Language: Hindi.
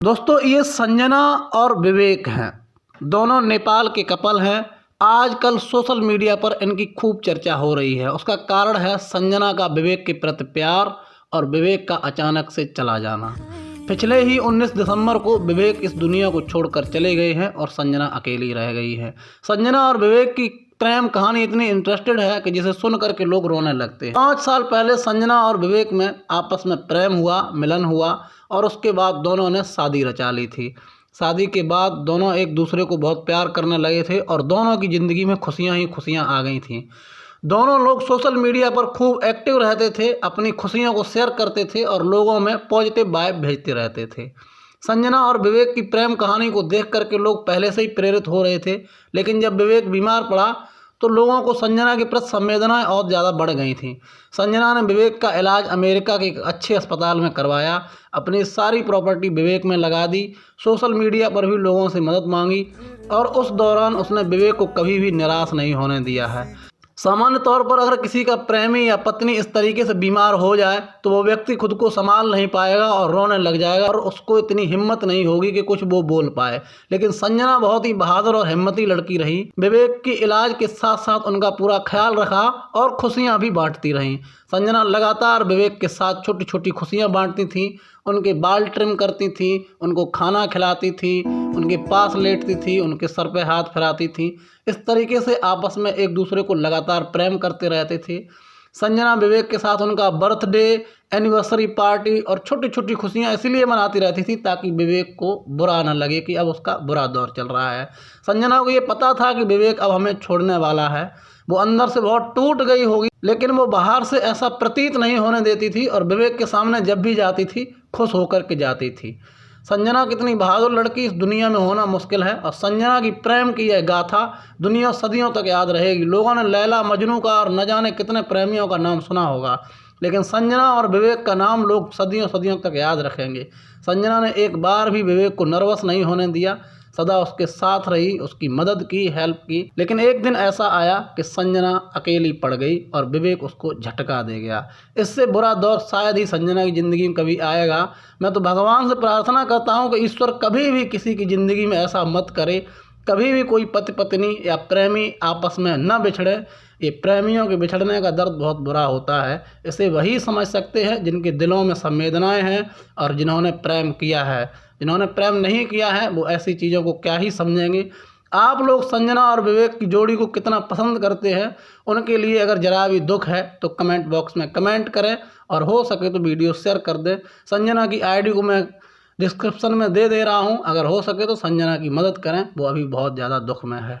दोस्तों, ये संजना और विवेक हैं। दोनों नेपाल के कपल हैं। आजकल सोशल मीडिया पर इनकी खूब चर्चा हो रही है। उसका कारण है संजना का विवेक के प्रति प्यार और विवेक का अचानक से चला जाना। पिछले ही 19 दिसंबर को विवेक इस दुनिया को छोड़कर चले गए हैं और संजना अकेली रह गई है। संजना और विवेक की प्रेम कहानी इतनी इंटरेस्टेड है कि जिसे सुन करके लोग रोने लगते हैं। 5 साल पहले संजना और विवेक में आपस में प्रेम हुआ, मिलन हुआ और उसके बाद दोनों ने शादी रचा ली थी। शादी के बाद दोनों एक दूसरे को बहुत प्यार करने लगे थे और दोनों की ज़िंदगी में खुशियां ही खुशियां आ गई थीं। दोनों लोग सोशल मीडिया पर खूब एक्टिव रहते थे, अपनी खुशियों को शेयर करते थे और लोगों में पॉजिटिव वाइब भेजते रहते थे। संजना और विवेक की प्रेम कहानी को देख करके लोग पहले से ही प्रेरित हो रहे थे, लेकिन जब विवेक बीमार पड़ा तो लोगों को संजना के प्रति संवेदनाएं और ज़्यादा बढ़ गई थीं। संजना ने विवेक का इलाज अमेरिका के एक अच्छे अस्पताल में करवाया, अपनी सारी प्रॉपर्टी विवेक में लगा दी, सोशल मीडिया पर भी लोगों से मदद मांगी और उस दौरान उसने विवेक को कभी भी निराश नहीं होने दिया है। सामान्य तौर पर अगर किसी का प्रेमी या पत्नी इस तरीके से बीमार हो जाए तो वो व्यक्ति खुद को संभाल नहीं पाएगा और रोने लग जाएगा और उसको इतनी हिम्मत नहीं होगी कि कुछ वो बोल पाए। लेकिन संजना बहुत ही बहादुर और हिम्मती लड़की रही। विवेक के इलाज के साथ साथ उनका पूरा ख्याल रखा और खुशियां भी बांटती रहीं। संजना लगातार विवेक के साथ छोटी छोटी खुशियां बांटती थीं, उनके बाल ट्रिम करती थी, उनको खाना खिलाती थी, उनके पास लेटती थी, उनके सर पे हाथ फिराती थी। इस तरीके से आपस में एक दूसरे को लगातार प्रेम करते रहते थे। संजना विवेक के साथ उनका बर्थडे, एनिवर्सरी पार्टी और छोटी छोटी खुशियां इसीलिए मनाती रहती थी ताकि विवेक को बुरा न लगे कि अब उसका बुरा दौर चल रहा है। संजना को ये पता था कि विवेक अब हमें छोड़ने वाला है। वो अंदर से बहुत टूट गई होगी, लेकिन वो बाहर से ऐसा प्रतीत नहीं होने देती थी और विवेक के सामने जब भी जाती थी खुश होकर के जाती थी। संजना कितनी बहादुर लड़की इस दुनिया में होना मुश्किल है और संजना की प्रेम की यह गाथा दुनिया सदियों तक याद रहेगी। लोगों ने लैला मजनू का और न जाने कितने प्रेमियों का नाम सुना होगा, लेकिन संजना और विवेक का नाम लोग सदियों सदियों तक याद रखेंगे। संजना ने एक बार भी विवेक को नर्वस नहीं होने दिया, सदा उसके साथ रही, उसकी मदद की, हेल्प की। लेकिन एक दिन ऐसा आया कि संजना अकेली पड़ गई और विवेक उसको झटका दे गया। इससे बुरा दौर शायद ही संजना की ज़िंदगी में कभी आएगा। मैं तो भगवान से प्रार्थना करता हूँ कि ईश्वर कभी भी किसी की ज़िंदगी में ऐसा मत करे, कभी भी कोई पति पत्नी या प्रेमी आपस में न बिछड़े। ये प्रेमियों के बिछड़ने का दर्द बहुत बुरा होता है। इसे वही समझ सकते हैं जिनके दिलों में संवेदनाएं हैं और जिन्होंने प्रेम किया है। जिन्होंने प्रेम नहीं किया है वो ऐसी चीज़ों को क्या ही समझेंगे। आप लोग संजना और विवेक की जोड़ी को कितना पसंद करते हैं, उनके लिए अगर जरा भी दुख है तो कमेंट बॉक्स में कमेंट करें और हो सके तो वीडियो शेयर कर दें। संजना की आईडी को मैं डिस्क्रिप्शन में दे रहा हूं, अगर हो सके तो संजना की मदद करें, वो अभी बहुत ज़्यादा दुख में है।